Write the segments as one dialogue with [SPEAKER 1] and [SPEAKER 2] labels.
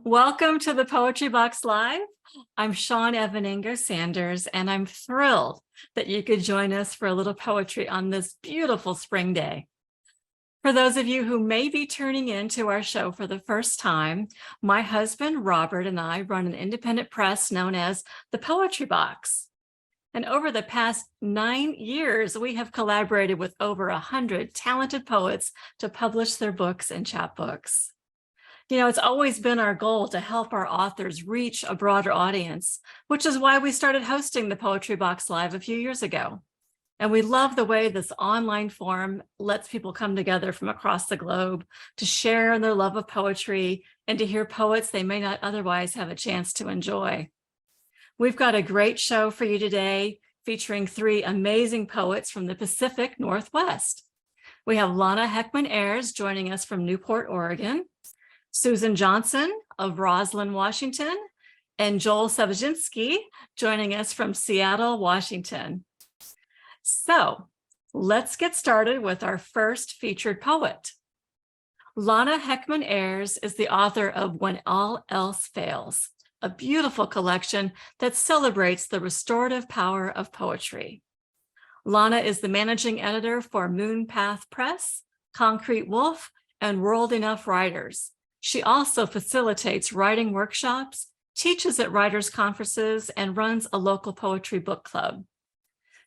[SPEAKER 1] Welcome to the Poetry Box Live. I'm Shawn Aveningo Sanders, and I'm thrilled that you could join us for a little poetry on this beautiful spring day. For those of you who may be tuning in to our show for the first time, my husband, Robert, and I run an independent press known as the Poetry Box. And over the past 9 years, we have collaborated with over 100 talented poets to publish their books and chapbooks. You know, it's always been our goal to help our authors reach a broader audience, which is why we started hosting the Poetry Box Live a few years ago. And we love the way this online forum lets people come together from across the globe to share their love of poetry and to hear poets they may not otherwise have a chance to enjoy. We've got a great show for you today, featuring 3 amazing poets from the Pacific Northwest. We have Lana Hechtman Ayers joining us from Newport, Oregon, Susan Johnson of Roslyn, Washington, and Joel Savishinsky joining us from Seattle, Washington. So let's get started with our first featured poet. Lana Hechtman Ayers is the author of When All Else Fails, a beautiful collection that celebrates the restorative power of poetry. Lana is the managing editor for MoonPath Press, Concrete Wolf, and World Enough Writers. She also facilitates writing workshops, teaches at writers' conferences, and runs a local poetry book club.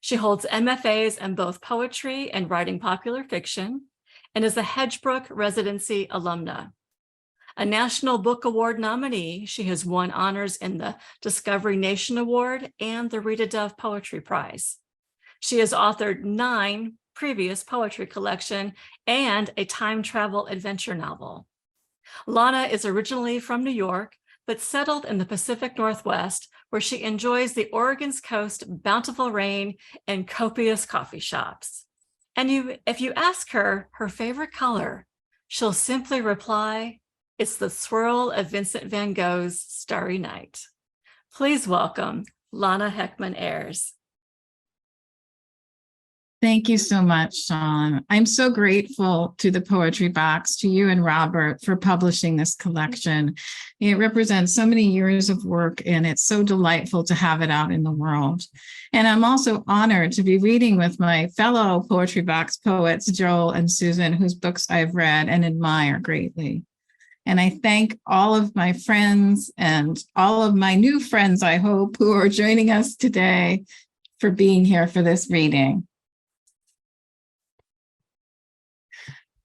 [SPEAKER 1] She holds MFAs in both poetry and writing popular fiction, and is a Hedgebrook residency alumna. A National Book Award nominee, she has won honors in the Discovery Nation Award and the Rita Poetry Prize. She has authored 9 previous poetry collections and a time travel adventure novel. Lana is originally from New York, but settled in the Pacific Northwest, where she enjoys the Oregon's coast, bountiful rain, and copious coffee shops. And if you ask her her favorite color, she'll simply reply, it's the swirl of Vincent van Gogh's Starry Night. Please welcome Lana Hechtman Ayers.
[SPEAKER 2] Thank you so much, Shawn. I'm so grateful to the Poetry Box, to you and Robert for publishing this collection. It represents so many years of work, and it's so delightful to have it out in the world. And I'm also honored to be reading with my fellow Poetry Box poets, Joel and Susan, whose books I've read and admire greatly. And I thank all of my friends and all of my new friends, I hope, who are joining us today for being here for this reading.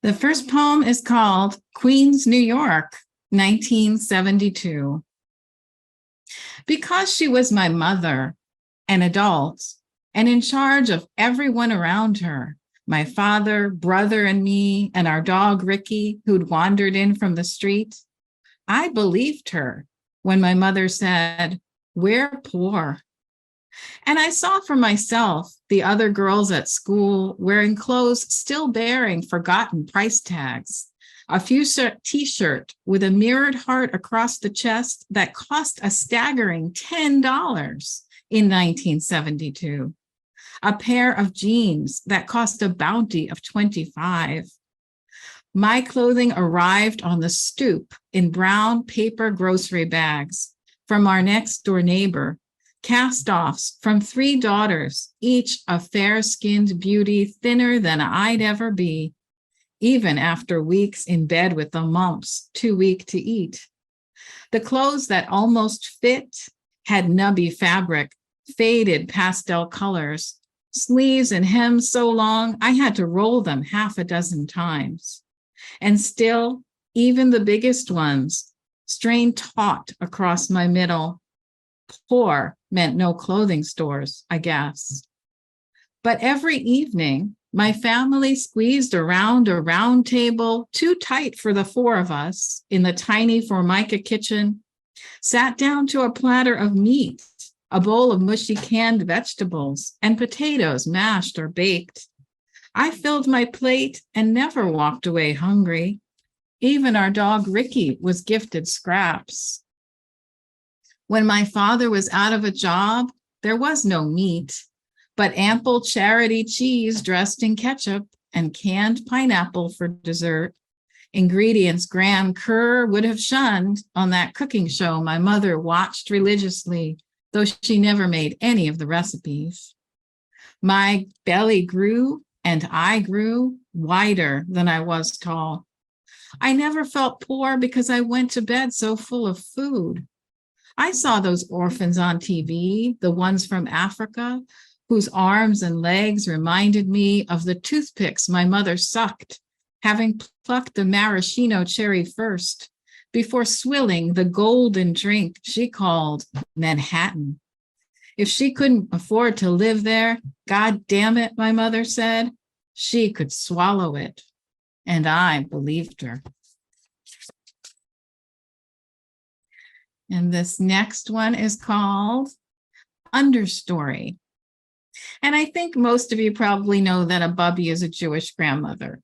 [SPEAKER 2] The first poem is called Queens, New York, 1972. Because she was my mother, an adult, and in charge of everyone around her, my father, brother, and me, and our dog, Ricky, who'd wandered in from the street, I believed her when my mother said, "We're poor." And I saw for myself the other girls at school wearing clothes still bearing forgotten price tags, a fuchsia t-shirt with a mirrored heart across the chest that cost a staggering $10 in 1972, a pair of jeans that cost a bounty of $25. My clothing arrived on the stoop in brown paper grocery bags from our next door neighbor, cast-offs from 3 daughters, each a fair-skinned beauty thinner than I'd ever be, even after weeks in bed with the mumps, too weak to eat. The clothes that almost fit had nubby fabric, faded pastel colors, sleeves and hems so long I had to roll them half a dozen times. And still, even the biggest ones strained taut across my middle. Poor meant no clothing stores, I guess. But every evening, my family squeezed around a round table too tight for the 4 of us in the tiny Formica kitchen, sat down to a platter of meat, a bowl of mushy canned vegetables, and potatoes mashed or baked. I filled my plate and never walked away hungry. Even our dog Ricky was gifted scraps. When my father was out of a job, there was no meat, but ample charity cheese dressed in ketchup and canned pineapple for dessert. Ingredients Graham Kerr would have shunned on that cooking show my mother watched religiously, though she never made any of the recipes. My belly grew and I grew wider than I was tall. I never felt poor because I went to bed so full of food. I saw those orphans on TV, the ones from Africa, whose arms and legs reminded me of the toothpicks my mother sucked, having plucked the maraschino cherry first, before swilling the golden drink she called Manhattan. If she couldn't afford to live there, God damn it, my mother said, she could swallow it. And I believed her. And this next one is called Understory. And I think most of you probably know that a bubby is a Jewish grandmother.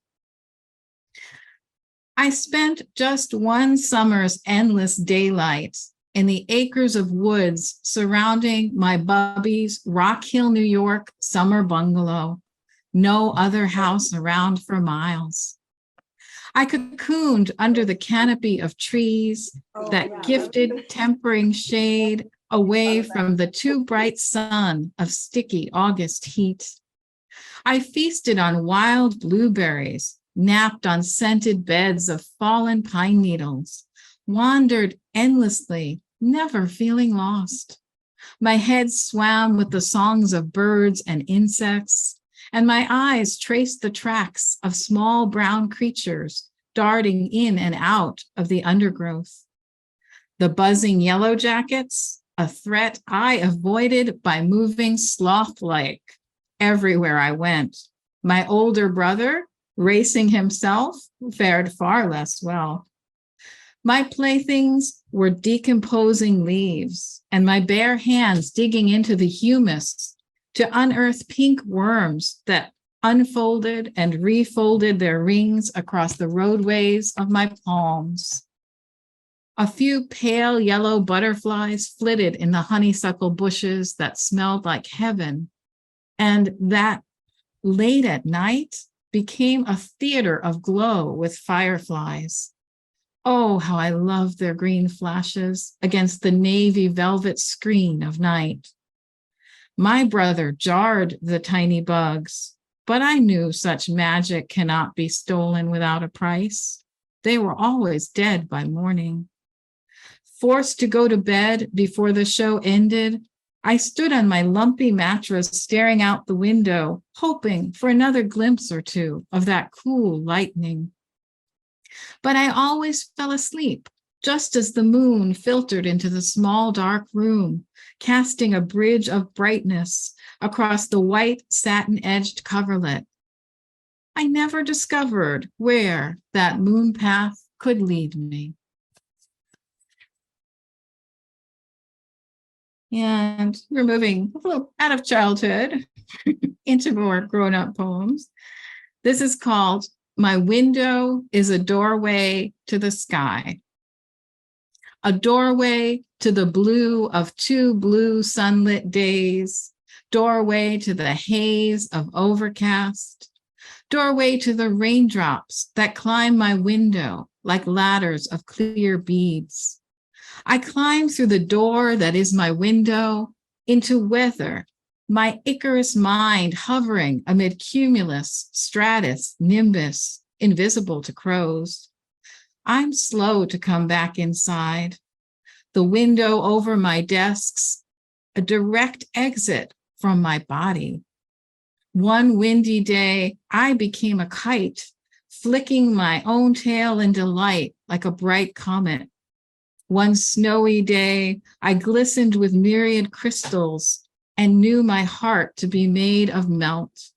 [SPEAKER 2] I spent just one summer's endless daylight in the acres of woods surrounding my bubby's Rock Hill, New York summer bungalow. No other house around for miles. I cocooned under the canopy of trees that gifted tempering shade away from the too bright sun of sticky August heat. I feasted on wild blueberries, napped on scented beds of fallen pine needles, wandered endlessly, never feeling lost. My head swam with the songs of birds and insects, and my eyes traced the tracks of small brown creatures darting in and out of the undergrowth. The buzzing yellow jackets, a threat I avoided by moving sloth-like everywhere I went. My older brother, racing himself, fared far less well. My playthings were decomposing leaves, and my bare hands digging into the humus to unearth pink worms that unfolded and refolded their rings across the roadways of my palms. A few pale yellow butterflies flitted in the honeysuckle bushes that smelled like heaven, and that late at night became a theater of glow with fireflies. Oh, how I loved their green flashes against the navy velvet screen of night. My brother jarred the tiny bugs, but I knew such magic cannot be stolen without a price. They were always dead by morning. Forced to go to bed before the show ended, I stood on my lumpy mattress staring out the window, hoping for another glimpse or two of that cool lightning. But I always fell asleep, just as the moon filtered into the small dark room, casting a bridge of brightness across the white satin-edged coverlet. I never discovered where that moon path could lead me. And we're moving a little out of childhood into more grown-up poems. This is called My Window is a Doorway to the Sky. A doorway to the blue of 2 blue sunlit days, doorway to the haze of overcast, doorway to the raindrops that climb my window like ladders of clear beads. I climb through the door that is my window into weather, my Icarus mind hovering amid cumulus, stratus, nimbus, invisible to crows. I'm slow to come back inside. The window over my desks, a direct exit from my body. One windy day, I became a kite, flicking my own tail in delight like a bright comet. One snowy day, I glistened with myriad crystals and knew my heart to be made of melt.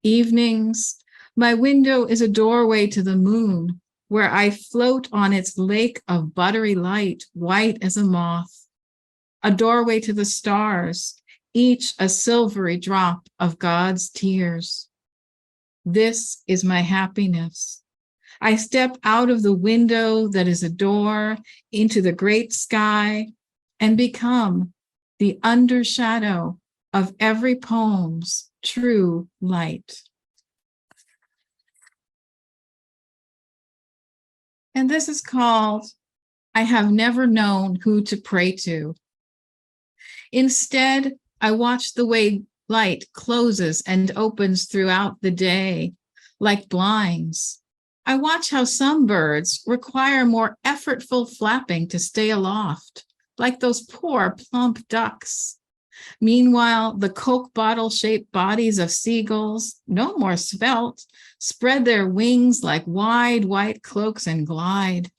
[SPEAKER 2] Evenings, my window is a doorway to the moon, where I float on its lake of buttery light, white as a moth. A doorway to the stars, each a silvery drop of God's tears. This is my happiness. I step out of the window that is a door into the great sky and become the undershadow of every poem's true light. And this is called I Have Never Known Who to Pray to. Instead, I watch the way light closes and opens throughout the day, like blinds. I watch how some birds require more effortful flapping to stay aloft, like those poor plump ducks. Meanwhile, the Coke bottle-shaped bodies of seagulls, no more svelte, spread their wings like wide white cloaks and glide.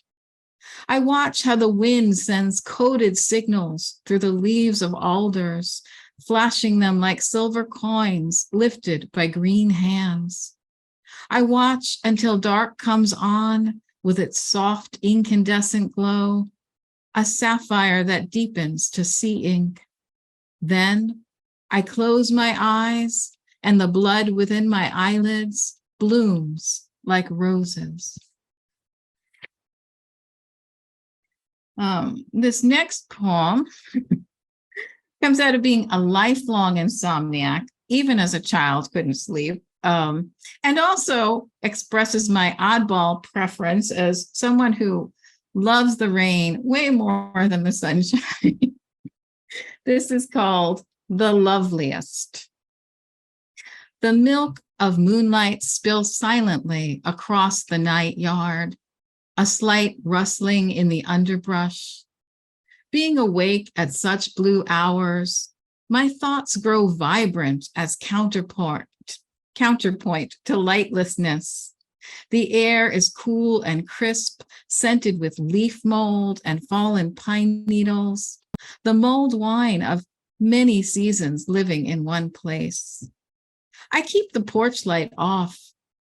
[SPEAKER 2] I watch how the wind sends coded signals through the leaves of alders, flashing them like silver coins lifted by green hands. I watch until dark comes on with its soft incandescent glow, a sapphire that deepens to sea ink. Then I close my eyes and the blood within my eyelids blooms like roses. This next poem comes out of being a lifelong insomniac, even as a child, couldn't sleep, and also expresses my oddball preference as someone who loves the rain way more than the sunshine. This is called The Loveliest. The milk of moonlight spills silently across the night yard, a slight rustling in the underbrush. Being awake at such blue hours, my thoughts grow vibrant as counterpoint to lightlessness. The air is cool and crisp, scented with leaf mold and fallen pine needles, the mulled wine of many seasons living in one place. I keep the porch light off,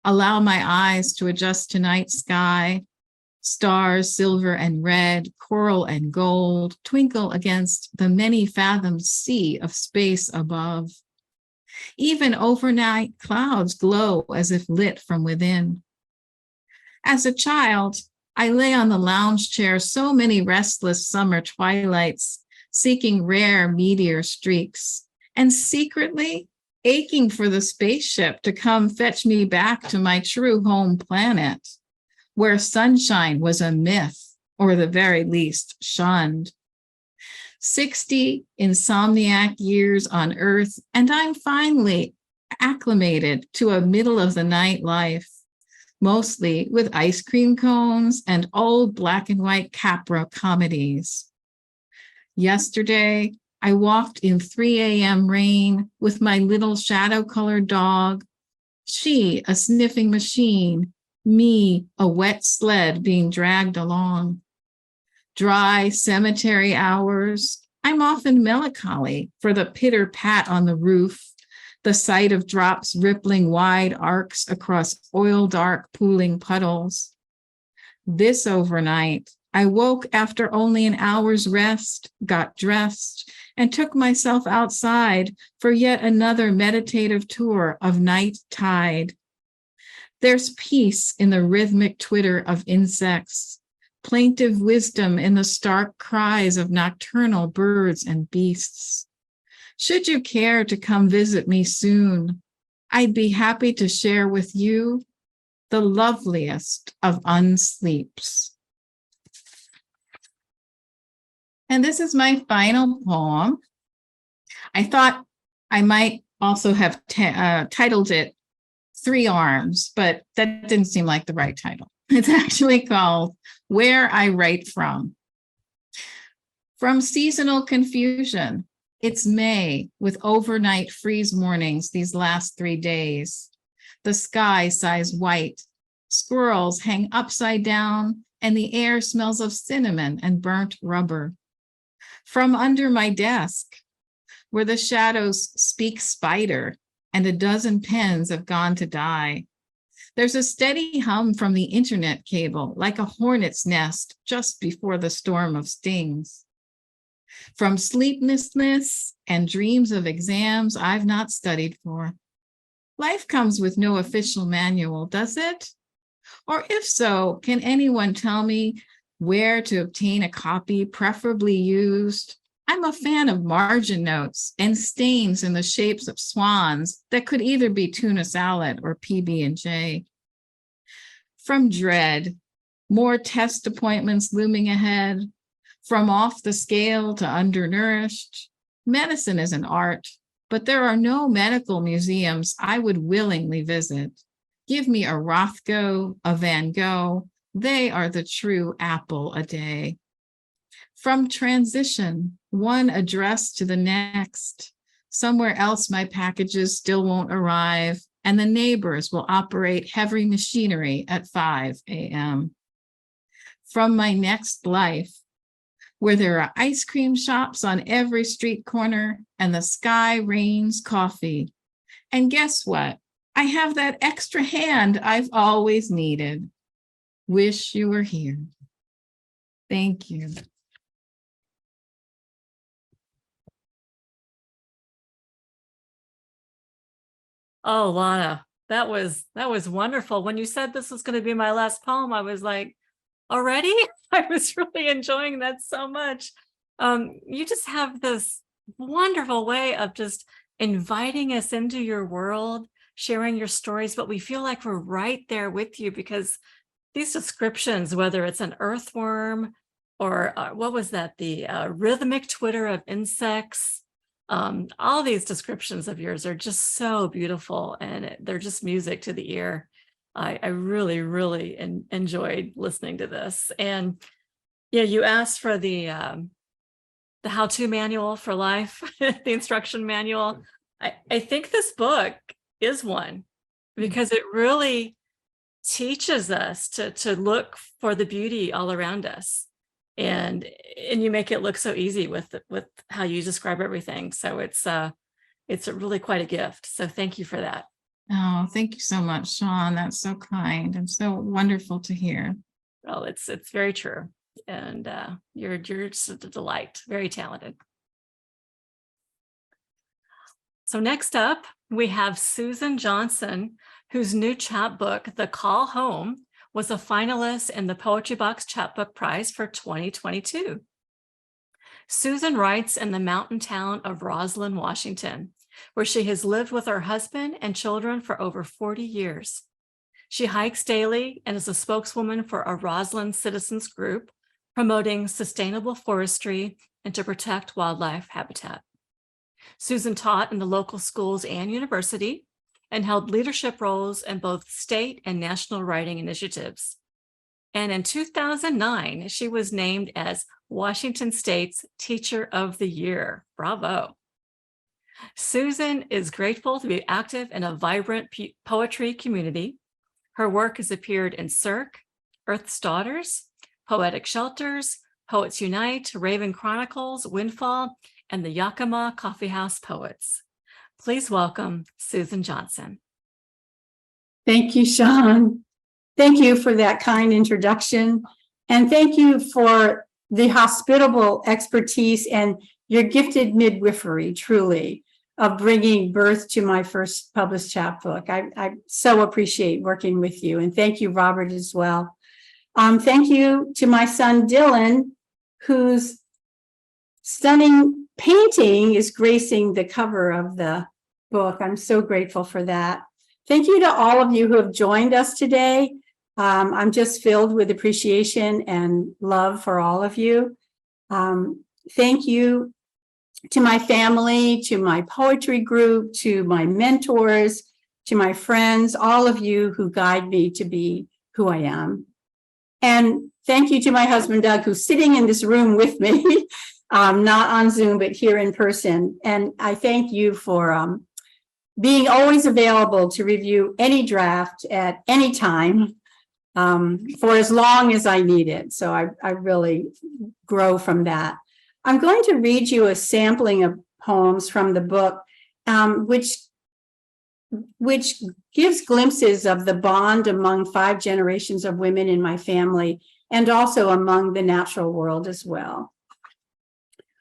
[SPEAKER 2] allow my eyes to adjust to night sky. Stars, silver and red, coral and gold, twinkle against the many-fathomed sea of space above. Even overnight clouds glow as if lit from within. As a child, I lay on the lounge chair so many restless summer twilights, seeking rare meteor streaks, and secretly aching for the spaceship to come fetch me back to my true home planet, where sunshine was a myth, or the very least shunned. 60 insomniac years on Earth, and I'm finally acclimated to a middle-of-the-night life, mostly with ice cream cones and old black and white Capra comedies. Yesterday, I walked in 3 a.m. rain with my little shadow-colored dog, she a sniffing machine, me a wet sled being dragged along. Dry cemetery hours, I'm often melancholy for the pitter-pat on the roof, the sight of drops rippling wide arcs across oil-dark pooling puddles. This overnight, I woke after only an hour's rest, got dressed, and took myself outside for yet another meditative tour of night tide. There's peace in the rhythmic twitter of insects, plaintive wisdom in the stark cries of nocturnal birds and beasts. Should you care to come visit me soon, I'd be happy to share with you the loveliest of unsleeps. And this is my final poem. I thought I might also have titled it 3 Arms, but that didn't seem like the right title. It's actually called Where I Write From. From seasonal confusion, it's May with overnight freeze mornings these last 3 days. The sky sighs white, squirrels hang upside down, and the air smells of cinnamon and burnt rubber. From under my desk, where the shadows speak spider and a dozen pens have gone to die, there's a steady hum from the internet cable, like a hornet's nest just before the storm of stings. From sleeplessness and dreams of exams I've not studied for. Life comes with no official manual, does it? Or if so, can anyone tell me where to obtain a copy, preferably used? I'm a fan of margin notes and stains in the shapes of swans that could either be tuna salad or PB&J. From dread, More test appointments looming ahead, from off the scale to undernourished. Medicine is an art, but there are no medical museums I would willingly visit. Give me a Rothko, a Van Gogh. They are the true apple a day. From transition, one address to the next. Somewhere else my packages still won't arrive, and the neighbors will operate heavy machinery at 5 a.m. From my next life, where there are ice cream shops on every street corner and the sky rains coffee. And guess what? I have that extra hand I've always needed. Wish you were here. Thank you.
[SPEAKER 1] Oh, Lana, that was wonderful. When you said this was going to be my last poem, I was like, already? I was really enjoying that so much. You just have this wonderful way of just inviting us into your world, sharing your stories, but we feel like we're right there with you because these descriptions, whether it's an earthworm or what was that, the rhythmic twitter of insects, all these descriptions of yours are just so beautiful and they're just music to the ear. I really, really enjoyed listening to this. And yeah, you asked for the how-to manual for life, the instruction manual. I think this book is one because it really teaches us to look for the beauty all around us. And you make it look so easy with how you describe everything. So it's really quite a gift. So thank you for that.
[SPEAKER 2] Oh, thank you so much, Shawn. That's so kind and so wonderful to hear.
[SPEAKER 1] Well, it's very true. And you're just a delight, very talented. So next up, we have Susan Johnson, whose new chapbook, The Call Home, was a finalist in the Poetry Box Chapbook Prize for 2022. Susan writes in the mountain town of Roslyn, Washington, where she has lived with her husband and children for over 40 years. She hikes daily and is a spokeswoman for a Roslyn citizens group promoting sustainable forestry and to protect wildlife habitat. Susan taught in the local schools and university and held leadership roles in both state and national writing initiatives. And in 2009, she was named as Washington State's Teacher of the Year. Bravo. Susan is grateful to be active in a vibrant poetry community. Her work has appeared in Cirque, Earth's Daughters, Poetic Shelters, Poets Unite, Raven Chronicles, Windfall, and the Yakima Coffee House Poets. Please welcome Susan Johnson.
[SPEAKER 3] Thank you, Shawn. Thank you for that kind introduction. And thank you for the hospitable expertise and your gifted midwifery, truly, of bringing birth to my first published chapbook. I so appreciate working with you. And thank you, Robert, as well. Thank you to my son, Dylan, whose stunning painting is gracing the cover of the book. I'm so grateful for that. Thank you to all of you who have joined us today. I'm just filled with appreciation and love for all of you. Thank you to my family, to my poetry group, to my mentors, to my friends, all of you who guide me to be who I am. And thank you to my husband, Doug, who's sitting in this room with me, not on Zoom, but here in person. And I thank you for being always available to review any draft at any time for as long as I need it. So I really grow from that. I'm going to read you a sampling of poems from the book, which gives glimpses of the bond among 5 generations of women in my family and also among the natural world as well.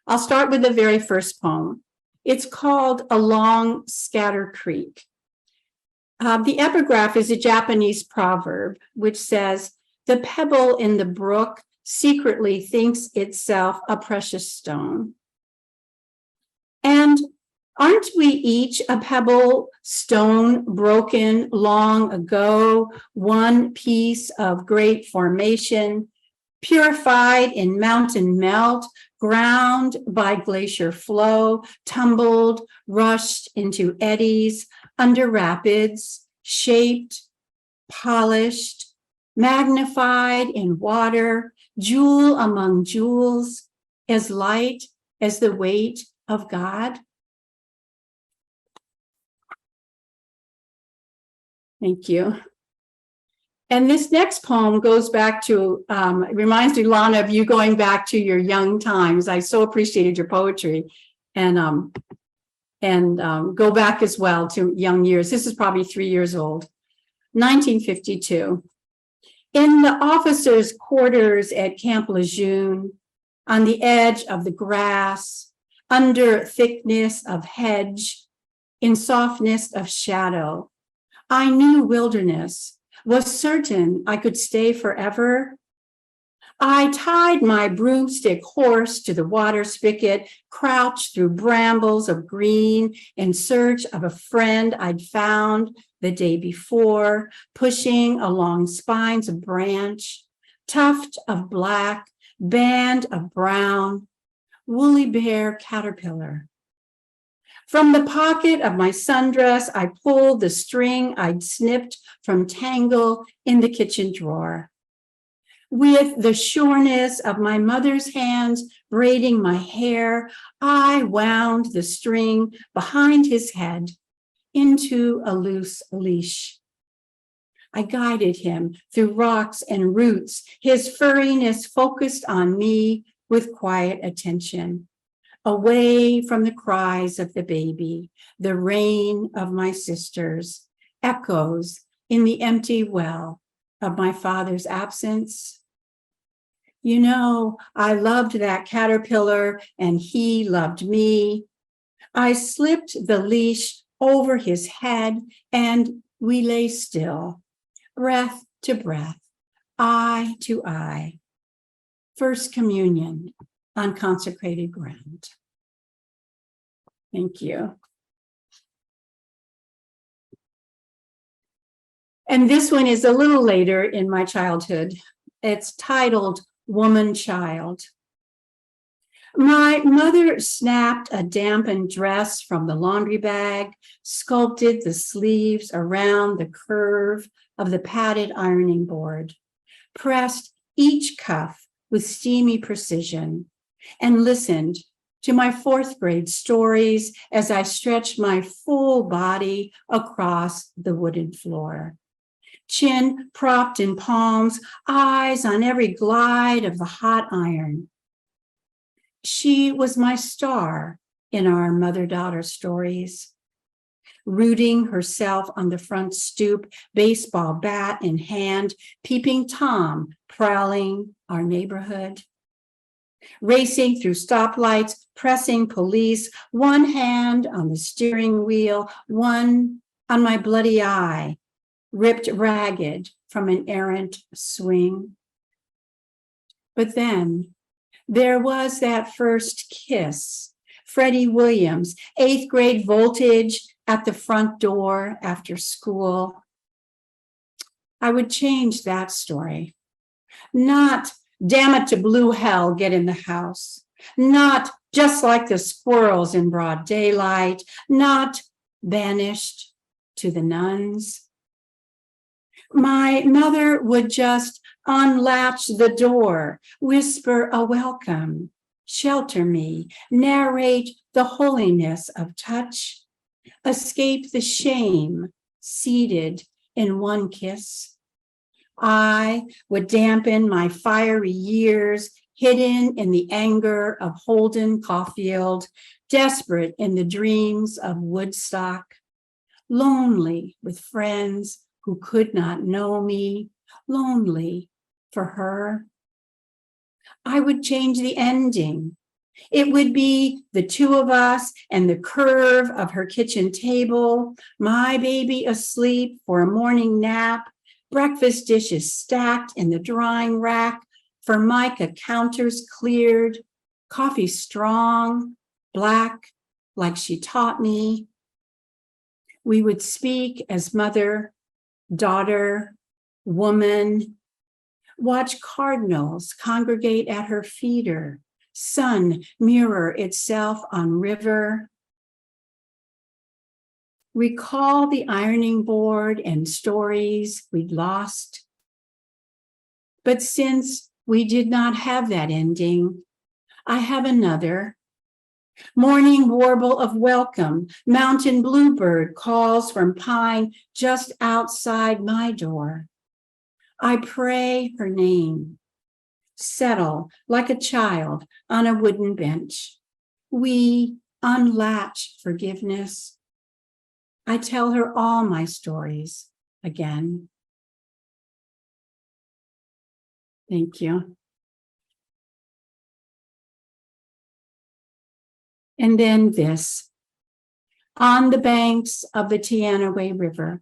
[SPEAKER 3] I'll start with the very first poem. It's called Along Scatter Creek. The epigraph is a Japanese proverb which says, "The pebble in the brook secretly thinks itself a precious stone." And Aren't we each a pebble, stone broken long ago, one piece of great formation, purified in mountain melt, ground by glacier flow, tumbled, rushed into eddies, under rapids, shaped, polished, magnified in water, jewel among jewels, as light as the weight of God? Thank you. And this next poem goes back to, reminds me, Lana, of you going back to your young times. I so appreciated your poetry, and go back as well to young years. This is probably 3 years old. 1952. In the officers' quarters at Camp Lejeune, on the edge of the grass, under thickness of hedge, in softness of shadow, I knew wilderness, was certain I could stay forever. I tied my broomstick horse to the water spigot, crouched through brambles of green in search of a friend I'd found the day before, pushing along spines of branch, tuft of black, band of brown, woolly bear caterpillar. From the pocket of my sundress, I pulled the string I'd snipped from tangle in the kitchen drawer. With the sureness of my mother's hands braiding my hair, I wound the string behind his head into a loose leash. I guided him through rocks and roots, his furriness focused on me with quiet attention. Away from the cries of the baby, the rain of my sisters, echoes in the empty well of my father's absence. You know, I loved that caterpillar and he loved me. I slipped the leash over his head and we lay still, breath to breath, eye to eye. First communion on consecrated ground. Thank you. And this one is a little later in my childhood. It's titled Woman Child. My mother snapped a dampened dress from the laundry bag, sculpted the sleeves around the curve of the padded ironing board, pressed each cuff with steamy precision, and listened to my fourth grade stories as I stretched my full body across the wooden floor. Chin propped in palms, eyes on every glide of the hot iron. She was my star in our mother-daughter stories, rooting herself on the front stoop, baseball bat in hand, peeping Tom prowling our neighborhood. Racing through stoplights, pressing police, one hand on the steering wheel, one on my bloody eye, ripped ragged from an errant swing. But then there was that first kiss, Freddie Williams, 8th grade voltage at the front door after school. I would change that story. Not, damn it to blue hell, get in the house. Not just like the squirrels in broad daylight. Not banished to the nuns. My mother would just unlatch the door, whisper a welcome, shelter me, narrate the holiness of touch, escape the shame seated in one kiss. I would dampen my fiery years, hidden in the anger of Holden Caulfield, desperate in the dreams of Woodstock, lonely with friends who could not know me, lonely for her. I would change the ending. It would be the two of us and the curve of her kitchen table, my baby asleep for a morning nap, breakfast dishes stacked in the drying rack, Formica counters cleared, coffee strong, black, like she taught me. We would speak as mother, daughter, woman, watch cardinals congregate at her feeder, sun mirror itself on river. Recall the ironing board and stories we'd lost. But since we did not have that ending, I have another. Morning warble of welcome, mountain bluebird calls from pine just outside my door. I pray her name. Settle like a child on a wooden bench. We unlatch forgiveness. I tell her all my stories again. Thank you. And then this, on the banks of the Teanaway River.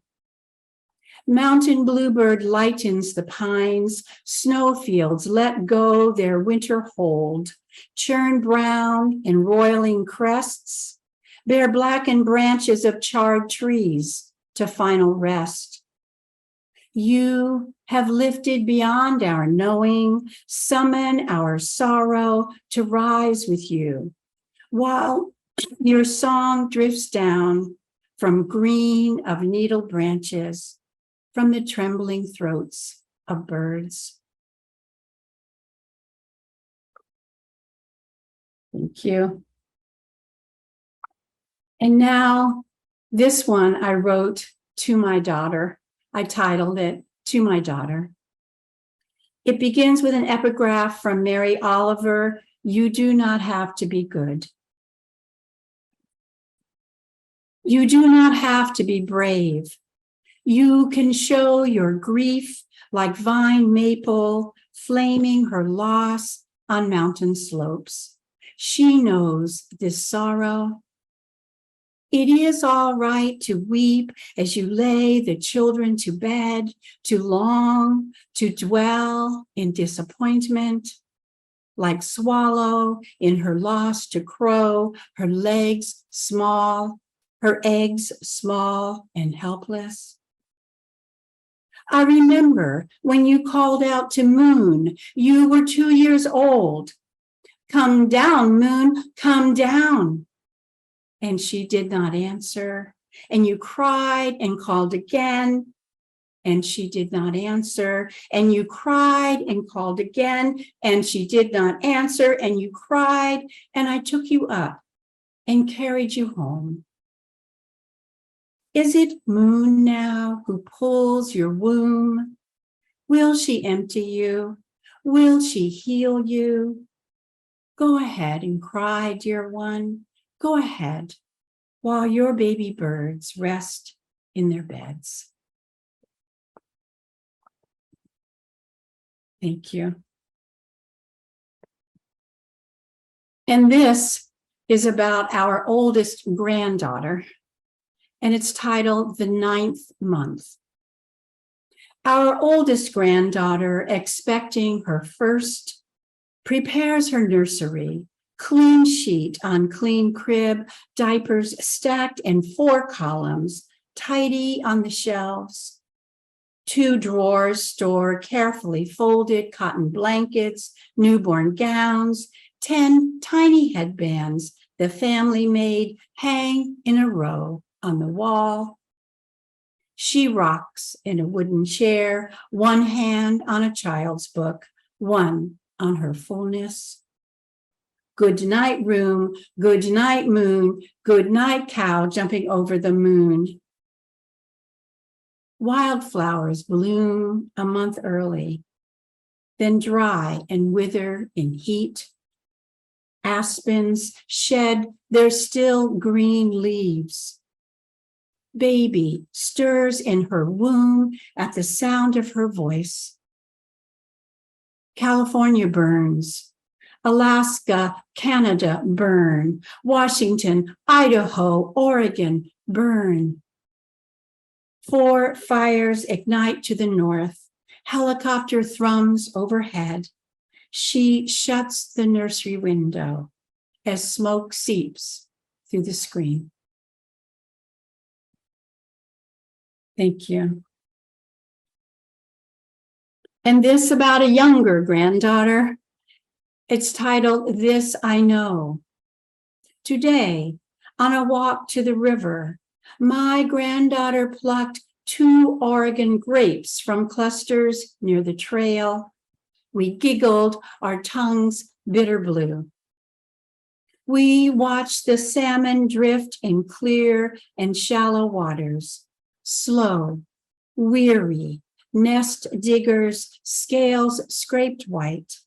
[SPEAKER 3] Mountain bluebird lightens the pines, snowfields let go their winter hold, churn brown in roiling crests, bear blackened branches of charred trees to final rest. You have lifted beyond our knowing, summon our sorrow to rise with you, while your song drifts down from green of needle branches, from the trembling throats of birds. Thank you. And now, this one I wrote to my daughter. I titled it, To My Daughter. It begins with an epigraph from Mary Oliver, You do not have to be good. You do not have to be brave. You can show your grief like vine maple, flaming her loss on mountain slopes. She knows this sorrow. It is all right to weep as you lay the children to bed, to long, to dwell in disappointment. Like swallow in her loss to crow, her legs small, her eggs small and helpless. I remember when you called out to Moon, you were 2 years old. Come down, Moon, come down. And she did not answer. And you cried and called again. And she did not answer. And you cried and called again. And she did not answer. And you cried. And I took you up and carried you home. Is it Moon now who pulls your womb? Will she empty you? Will she heal you? Go ahead and cry, dear one. Go ahead while your baby birds rest in their beds. Thank you. And this is about our oldest granddaughter, and it's titled The 9th Month. Our oldest granddaughter, expecting her first, prepares her nursery, clean sheet on clean crib, diapers stacked in 4 columns, tidy on the shelves. 2 drawers store carefully folded cotton blankets, newborn gowns, 10 tiny headbands the family made hang in a row on the wall. She rocks in a wooden chair, one hand on a child's book, one on her fullness. Good night, room. Good night, moon. Good night, cow jumping over the moon. Wildflowers bloom a month early, then dry and wither in heat. Aspens shed their still green leaves. Baby stirs in her womb at the sound of her voice. California burns. Alaska, Canada burn. Washington, Idaho, Oregon burn. 4 fires ignite to the north. Helicopter thrums overhead. She shuts the nursery window as smoke seeps through the screen. Thank you. And this about a younger granddaughter. It's titled, This I Know. Today, on a walk to the river, my granddaughter plucked 2 Oregon grapes from clusters near the trail. We giggled, our tongues bitter blue. We watched the salmon drift in clear and shallow waters, slow, weary, nest diggers, scales scraped white.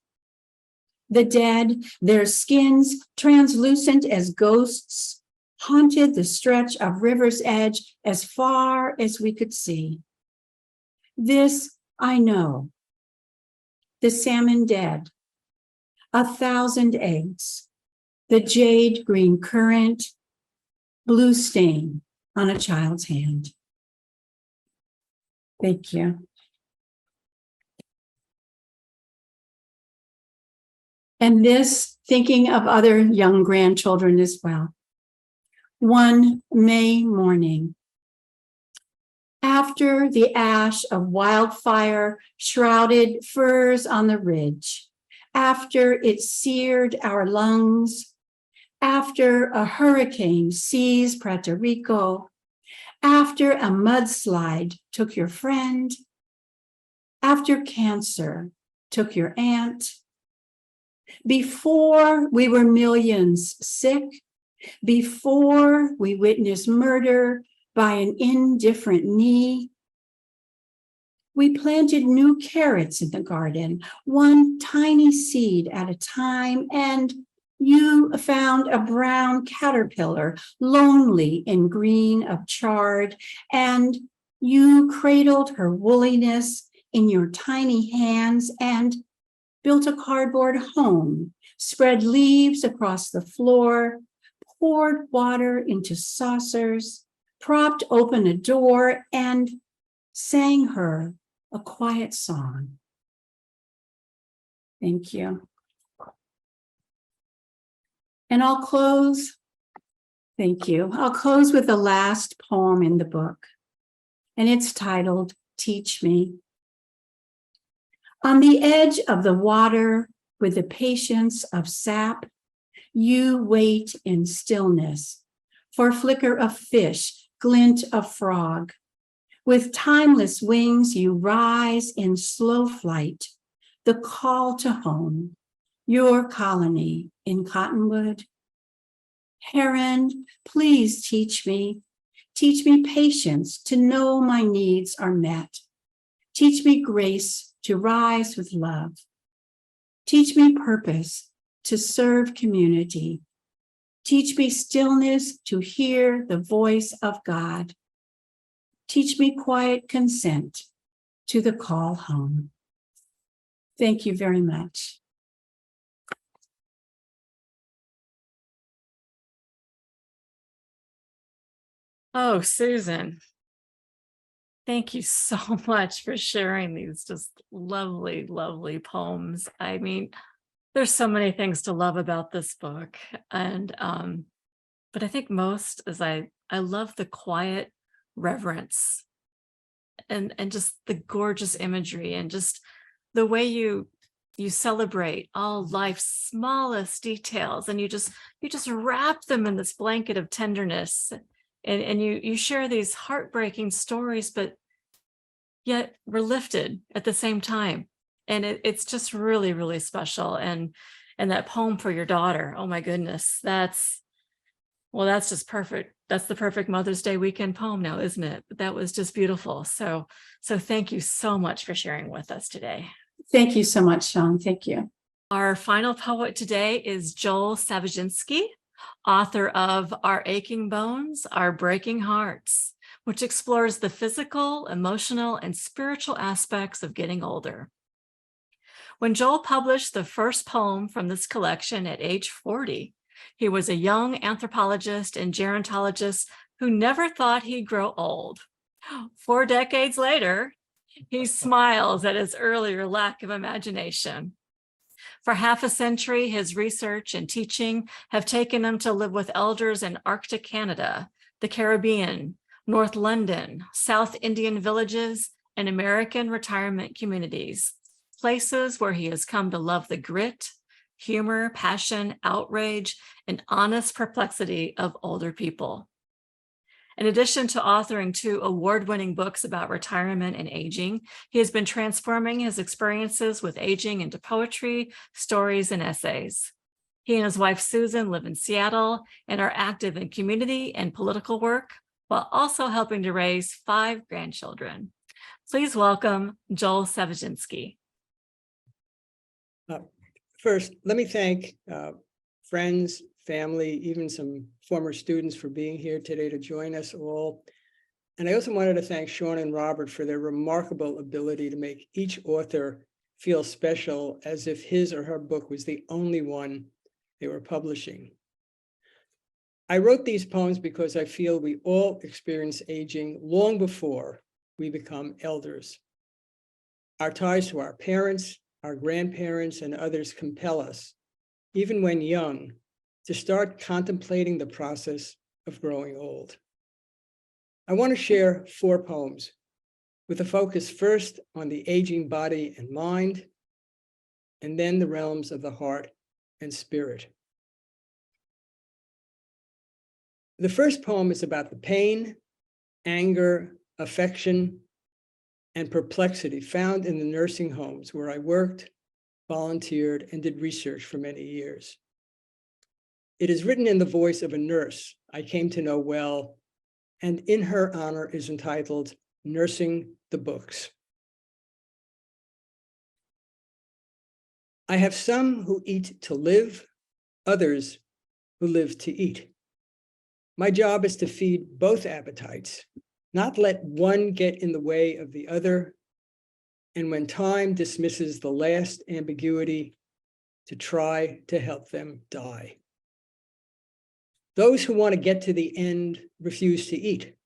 [SPEAKER 3] The dead, their skins translucent as ghosts, haunted the stretch of river's edge as far as we could see. This I know. The salmon dead, 1,000 eggs, the jade green current, blue stain on a child's hand. Thank you. And this, thinking of other young grandchildren as well. One May morning, after the ash of wildfire shrouded firs on the ridge, after it seared our lungs, after a hurricane seized Puerto Rico, after a mudslide took your friend, after cancer took your aunt, before we were millions sick, before we witnessed murder by an indifferent knee, we planted new carrots in the garden, one tiny seed at a time, and you found a brown caterpillar, lonely in green of chard, and you cradled her woolliness in your tiny hands and built a cardboard home, spread leaves across the floor, poured water into saucers, propped open a door, and sang her a quiet song. Thank you. And I'll close, thank you. I'll close with the last poem in the book, and it's titled, Teach Me. On the edge of the water, with the patience of sap, you wait in stillness for flicker of fish, glint of frog. With timeless wings, you rise in slow flight, the call to home, your colony in Cottonwood. Heron, please teach me patience to know my needs are met. Teach me grace to rise with love. Teach me purpose to serve community. Teach me stillness to hear the voice of God. Teach me quiet consent to the call home. Thank you very much.
[SPEAKER 1] Oh, Susan, thank you so much for sharing these just lovely, lovely poems. I mean, there's so many things to love about this book. And, but I think most is I love the quiet reverence and just the gorgeous imagery and just the way you celebrate all life's smallest details, and you just wrap them in this blanket of tenderness, and you share these heartbreaking stories, but yet we're lifted at the same time. And it's just really, really special. And that poem for your daughter, oh my goodness, that's just perfect. That's the perfect Mother's Day weekend poem now, isn't it? That was just beautiful. So thank you so much for sharing with us today.
[SPEAKER 3] Thank you so much, Shawn. Thank you.
[SPEAKER 1] Our final poet today is Joel Savishinsky, author of Our Aching Bones, Our Breaking Hearts, which explores the physical, emotional, and spiritual aspects of getting older. When Joel published the first poem from this collection at age 40, he was a young anthropologist and gerontologist who never thought he'd grow old. 4 decades later, he smiles at his earlier lack of imagination. For half a century, his research and teaching have taken him to live with elders in Arctic Canada, the Caribbean, North London, South Indian villages, and American retirement communities, places where he has come to love the grit, humor, passion, outrage, and honest perplexity of older people. In addition to authoring 2 award-winning books about retirement and aging, he has been transforming his experiences with aging into poetry, stories, and essays. He and his wife, Susan, live in Seattle and are active in community and political work, while also helping to raise 5 grandchildren. Please welcome Joel Savishinsky.
[SPEAKER 4] First, let me thank friends, family, even some former students for being here today to join us all. And I also wanted to thank Shawn and Robert for their remarkable ability to make each author feel special, as if his or her book was the only one they were publishing. I wrote these poems because I feel we all experience aging long before we become elders. Our ties to our parents, our grandparents, and others compel us, even when young, to start contemplating the process of growing old. I want to share 4 poems with a focus first on the aging body and mind, and then the realms of the heart and spirit. The first poem is about the pain, anger, affection, and perplexity found in the nursing homes where I worked, volunteered, and did research for many years. It is written in the voice of a nurse I came to know well, and in her honor is entitled Nursing the Books. I have some who eat to live, others who live to eat. My job is to feed both appetites, not let one get in the way of the other, and when time dismisses the last ambiguity, to try to help them die. Those who want to get to the end refuse to eat.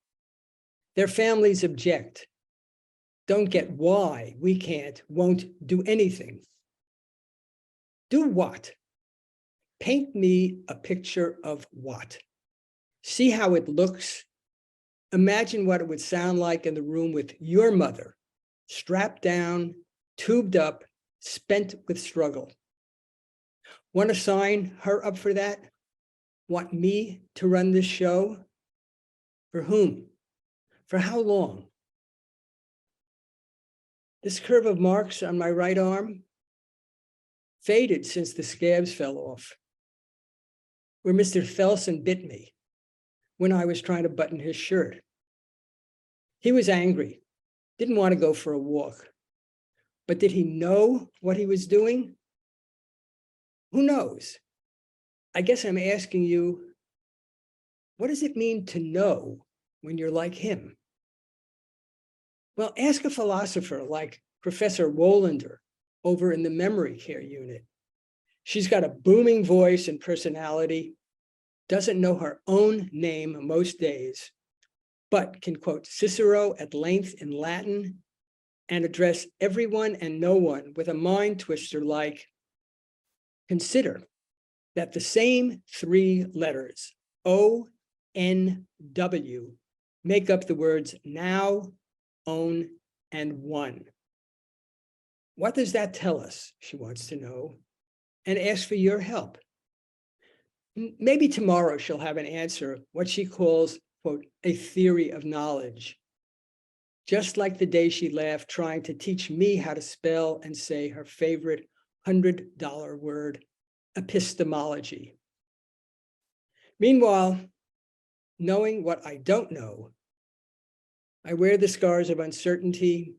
[SPEAKER 4] Their families object, don't get why we can't, won't do anything. Do what? Paint me a picture of what? See how it looks. Imagine what it would sound like in the room with your mother, strapped down, tubed up, spent with struggle. Want to sign her up for that? Want me to run this show? For whom? For how long? This curve of marks on my right arm, faded since the scabs fell off, where Mr. Felsen bit me when I was trying to button his shirt. He was angry, didn't want to go for a walk. But did he know what he was doing? Who knows? I guess I'm asking you, what does it mean to know when you're like him? Well, ask a philosopher like Professor Wolander over in the memory care unit. She's got a booming voice and personality, doesn't know her own name most days, but can quote Cicero at length in Latin and address everyone and no one with a mind twister like, consider that the same 3 letters, O-N-W, make up the words now, own, and one. What does that tell us, she wants to know, and ask for your help. Maybe tomorrow she'll have an answer, what she calls, quote, a theory of knowledge. Just like the day she laughed trying to teach me how to spell and say her favorite $100 word, epistemology. Meanwhile, knowing what I don't know, I wear the scars of uncertainty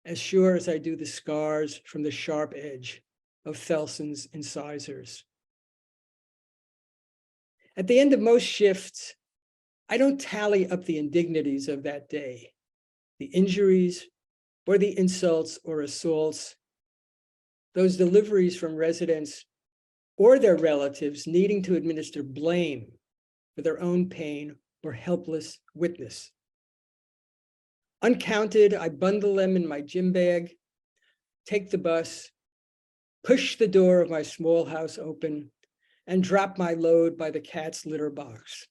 [SPEAKER 4] as sure as I do the scars from the sharp edge of Felsen's incisors. At the end of most shifts, I don't tally up the indignities of that day, the injuries or the insults or assaults, those deliveries from residents or their relatives needing to administer blame for their own pain or helpless witness. Uncounted, I bundle them in my gym bag, take the bus, push the door of my small house open, and drop my load by the cat's litter box.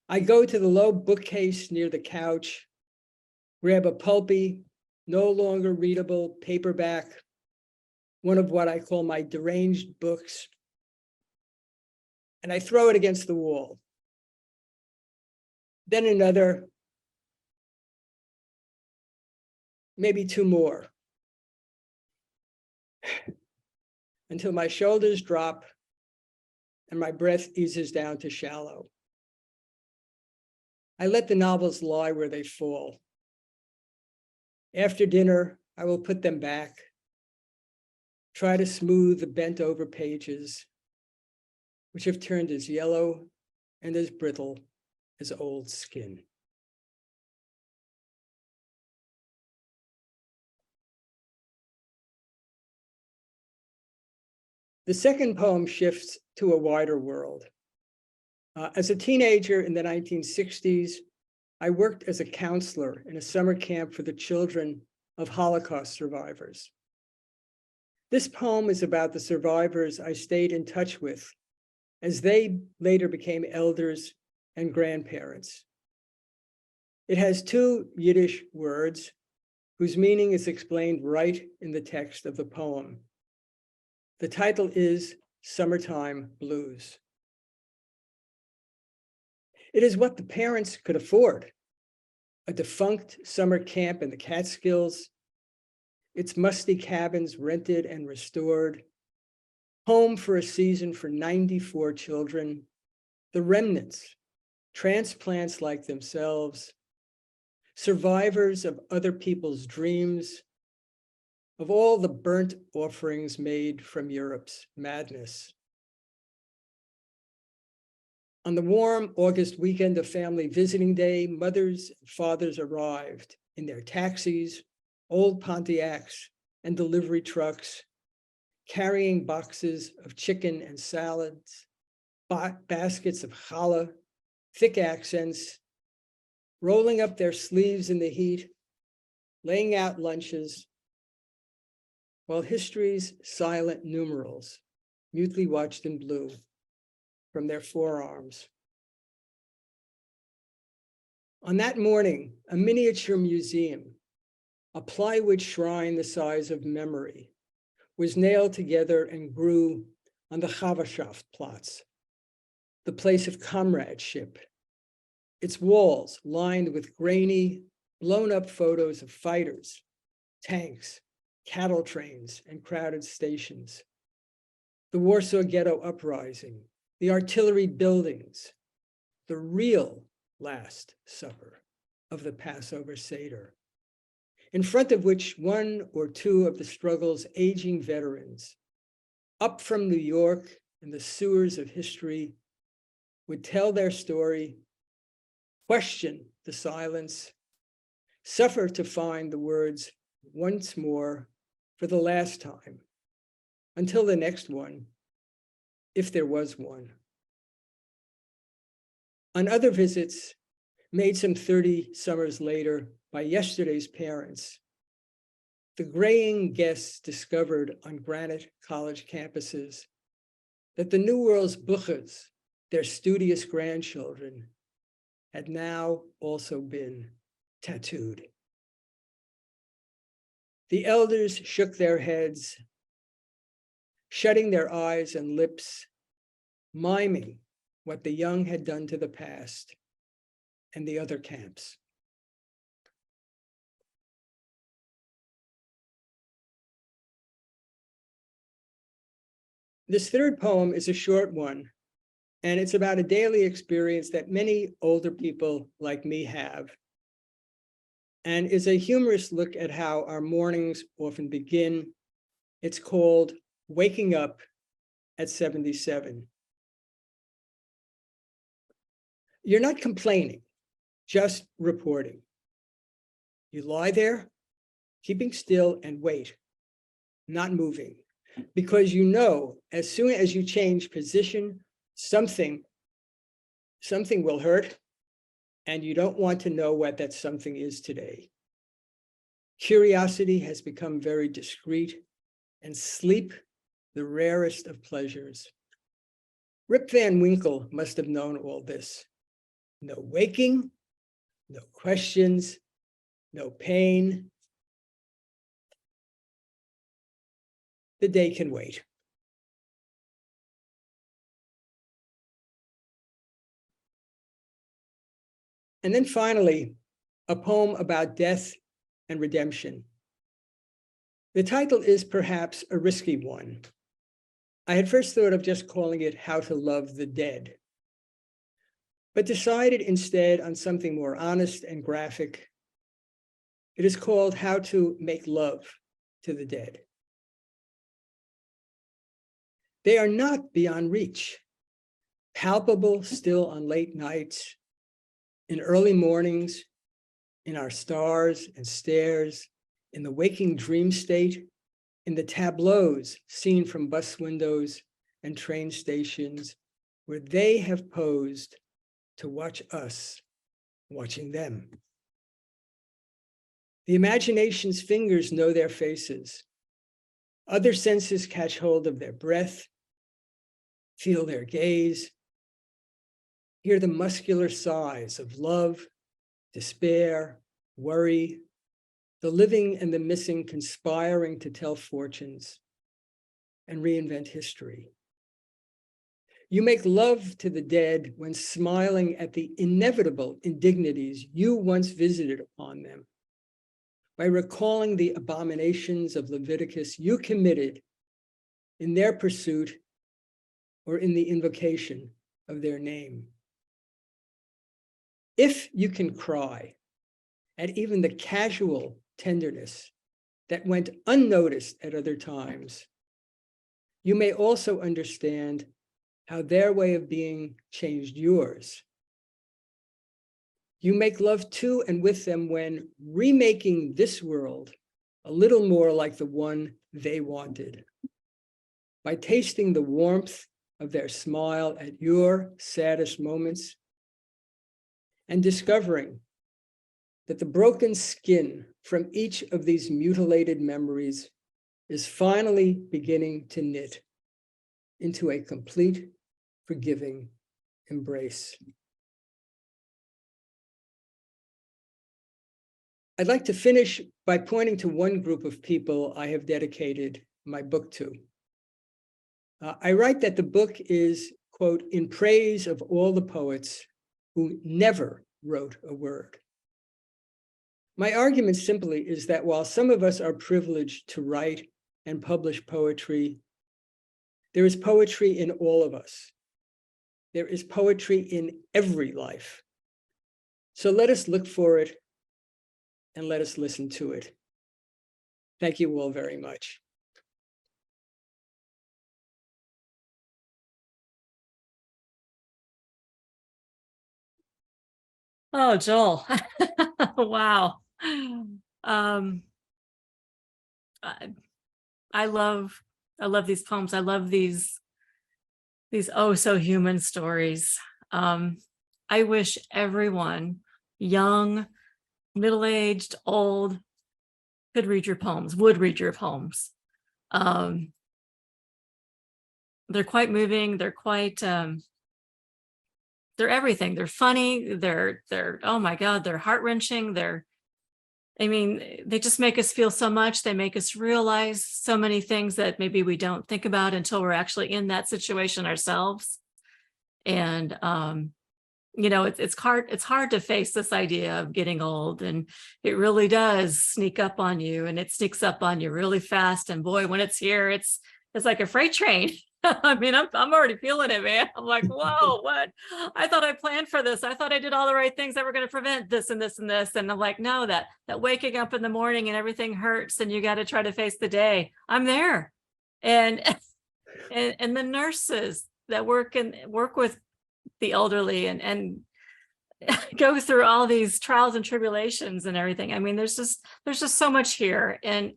[SPEAKER 4] I go to the low bookcase near the couch, grab a pulpy, no longer readable paperback, one of what I call my deranged books, and I throw it against the wall. Then another, maybe two more, until my shoulders drop and my breath eases down to shallow. I let the novels lie where they fall. After dinner, I will put them back, try to smooth the bent over pages, which have turned as yellow and as brittle as old skin. The second poem shifts to a wider world. As a teenager in the 1960s, I worked as a counselor in a summer camp for the children of Holocaust survivors. This poem is about the survivors I stayed in touch with as they later became elders and grandparents. It has two Yiddish words whose meaning is explained right in the text of the poem. The title is Summertime Blues. It is what the parents could afford: a defunct summer camp in the Catskills, its musty cabins rented and restored, home for a season for 94 children, the remnants, transplants like themselves, survivors of other people's dreams, of all the burnt offerings made from Europe's madness. On the warm August weekend of family visiting day, mothers and fathers arrived in their taxis, old Pontiacs, and delivery trucks, carrying boxes of chicken and salads, baskets of challah, thick accents, rolling up their sleeves in the heat, laying out lunches, while history's silent numerals mutely watched in blue from their forearms. On that morning, a miniature museum, a plywood shrine the size of memory, was nailed together and grew on the Chavaschaftplatz, the place of comradeship, its walls lined with grainy, blown-up photos of fighters, tanks, cattle trains, and crowded stations, the Warsaw Ghetto Uprising, the artillery buildings, the real Last Supper of the Passover Seder, in front of which one or two of the struggle's aging veterans, up from New York and the sewers of history, would tell their story, question the silence, suffer to find the words once more for the last time, until the next one, if there was one. On other visits, made some 30 summers later by yesterday's parents, the graying guests discovered on granite college campuses that the New World's buchas, their studious grandchildren, had now also been tattooed. The elders shook their heads, shutting their eyes and lips, miming what the young had done to the past and the other camps. This third poem is a short one, and it's about a daily experience that many older people like me have, and is a humorous look at how our mornings often begin. It's called Waking Up at 77. You're not complaining, just reporting. You lie there, keeping still and wait, not moving, because you know as soon as you change position, something will hurt, and you don't want to know what that something is today. Curiosity has become very discreet and sleep the rarest of pleasures. Rip Van Winkle must have known all this. No waking, no questions, no pain. The day can wait. And then finally, a poem about death and redemption. The title is perhaps a risky one. I had first thought of just calling it How to Love the Dead, but decided instead on something more honest and graphic. It is called How to Make Love to the Dead. They are not beyond reach, palpable still on late nights, in early mornings, in our stars and stairs, in the waking dream state, in the tableaus seen from bus windows and train stations, where they have posed to watch us watching them. The imagination's fingers know their faces. Other senses catch hold of their breath, feel their gaze, hear the muscular sighs of love, despair, worry, the living and the missing conspiring to tell fortunes and reinvent history. You make love to the dead when smiling at the inevitable indignities you once visited upon them, by recalling the abominations of Leviticus you committed in their pursuit or in the invocation of their name. If you can cry at even the casual tenderness that went unnoticed at other times, you may also understand how their way of being changed yours. You make love to and with them when remaking this world a little more like the one they wanted, by tasting the warmth of their smile at your saddest moments, and discovering that the broken skin from each of these mutilated memories is finally beginning to knit into a complete, forgiving embrace. I'd like to finish by pointing to one group of people I have dedicated my book to. I write that the book is, quote, in praise of all the poets who never wrote a word. My argument simply is that while some of us are privileged to write and publish poetry, there is poetry in all of us. There is poetry in every life. So let us look for it and let us listen to it. Thank you all very much.
[SPEAKER 1] Oh, Joel. Wow. I love these poems. I love these oh so human stories. I wish everyone, young, middle-aged, old, could read your poems, would read your poems. They're quite moving. They're quite, they're everything. They're funny. They're, oh my God, they're heart-wrenching. I mean, they just make us feel so much. They make us realize so many things that maybe we don't think about until we're actually in that situation ourselves. And, you know, it's hard to face this idea of getting old, and it really does sneak up on you, and it sneaks up on you really fast. And boy, when it's here, it's like a freight train. I mean, I'm already feeling it, man. I'm like, whoa, what? I thought I planned for this. I thought I did all the right things that were going to prevent this and this and this. And I'm like, no, that waking up in the morning and everything hurts and you got to try to face the day. I'm there. And the nurses that work with the elderly and go through all these trials and tribulations and everything. I mean, there's just so much here. And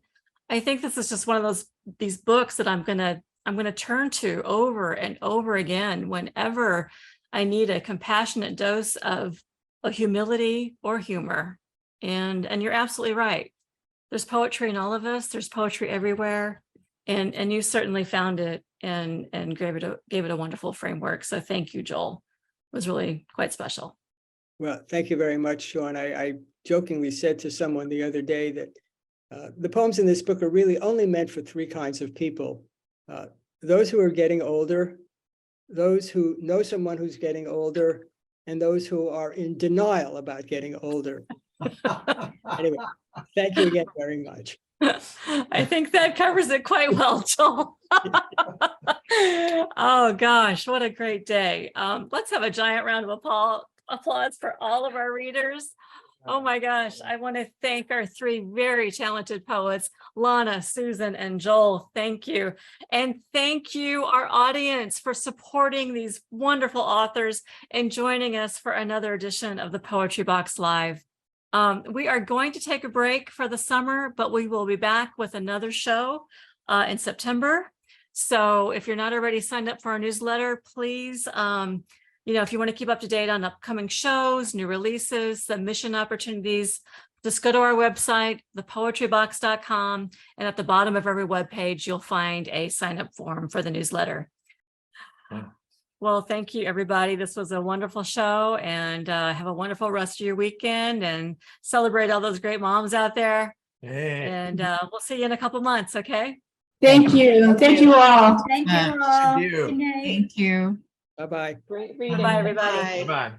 [SPEAKER 1] I think this is just one of these books that I'm going to turn to over and over again whenever I need a compassionate dose of humility or humor. And you're absolutely right. There's poetry in all of us. There's poetry everywhere. And you certainly found it and gave it a wonderful framework. So thank you, Joel. It was really quite special.
[SPEAKER 4] Well, thank you very much, Shawn. I jokingly said to someone the other day that the poems in this book are really only meant for three kinds of people. Those who are getting older, those who know someone who's getting older, and those who are in denial about getting older. Anyway, thank you again very much.
[SPEAKER 1] I think that covers it quite well, Joel. Oh gosh, what a great day. Let's have a giant round of applause for all of our readers. Oh my gosh, I want to thank our three very talented poets, Lana, Susan, and Joel. Thank you. And thank you, our audience, for supporting these wonderful authors and joining us for another edition of the Poetry Box Live. We are going to take a break for the summer, but we will be back with another show in September. So if you're not already signed up for our newsletter, please, if you want to keep up to date on upcoming shows, new releases, submission opportunities, just go to our website, thepoetrybox.com, and at the bottom of every webpage, you'll find a sign-up form for the newsletter. Well, thank you, everybody. This was a wonderful show, and have a wonderful rest of your weekend and celebrate all those great moms out there.
[SPEAKER 5] Hey.
[SPEAKER 1] And we'll see you in a couple months, okay?
[SPEAKER 3] Thank you. Thank you all.
[SPEAKER 6] Thank you
[SPEAKER 2] Thank
[SPEAKER 6] all.
[SPEAKER 5] you.
[SPEAKER 6] Good night.
[SPEAKER 2] Thank you.
[SPEAKER 4] Bye-bye.
[SPEAKER 1] Great reading. Bye, everybody.
[SPEAKER 5] Bye.